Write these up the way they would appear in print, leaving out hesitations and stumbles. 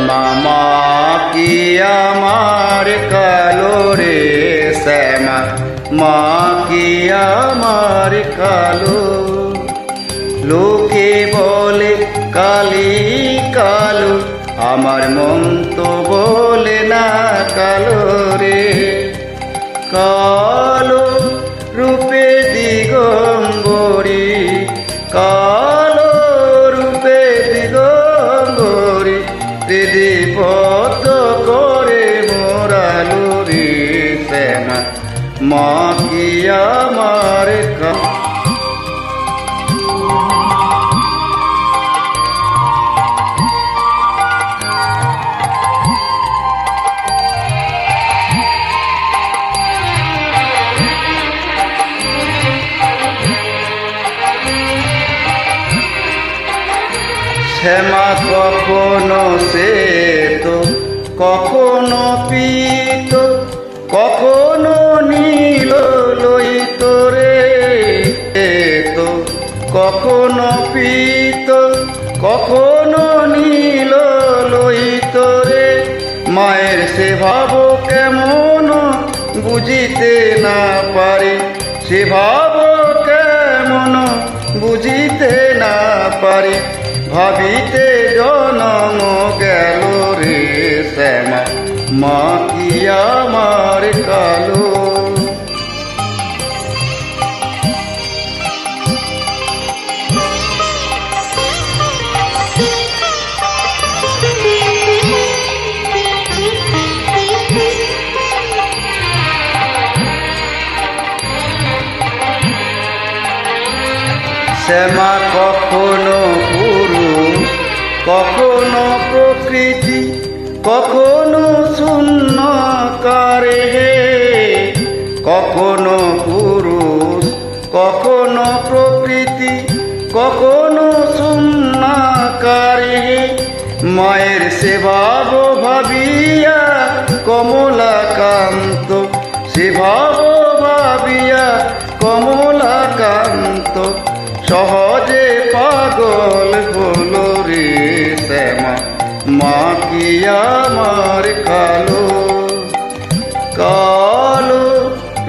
শ্যামা মা কি আমার কালো রে শ্যামা মা কি আমার কালো। লোকে বলে কালি কালো, আমার মন তো বলে না কালো রে। কালো রূপে দিগম্বরী, কালো রূপে দিগম্বরী, দিদি পদ করে মোরালো রে শ্যামা মা কি আমার কালো। শ্যামা কখনো শ্বেত, কখনো পীত, কখনো নীল লোহিত রে। কখনো পীত, কখনো নীল লোহিত রে। মায়ের সে ভাব কেমন বুঝিতে না পারি, সে ভাব কেমন বুঝিতে না পারি। ভাবিতে জনম গেল রে শ্যামা মা কি আমার কালো। শ্যামা কখনো পুরুষ, কখনো প্রকৃতি, কখনো শূন্য কারে হে। কখনো পুরুষ, কখনো প্রকৃতি, কখনো শূন্য কারে হে। মায়ের সে ভাব ভাবিয়া কমলাকান্ত, সে ভাব ভাবিয়া কমলাকান্ত, সহজে পাগল হলো রে শ্যামা মা কি আমার কালো। কালো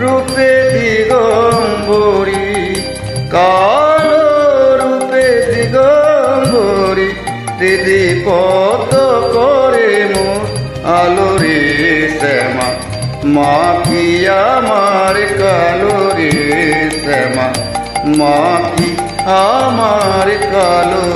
রূপে দিগম্বরী, কালো রূপে দিগম্বরী, দিদি পদ করে মোর আলো রে শ্যামা মা কি আমার কালো রে শ্যামা মা কি আমার কালো।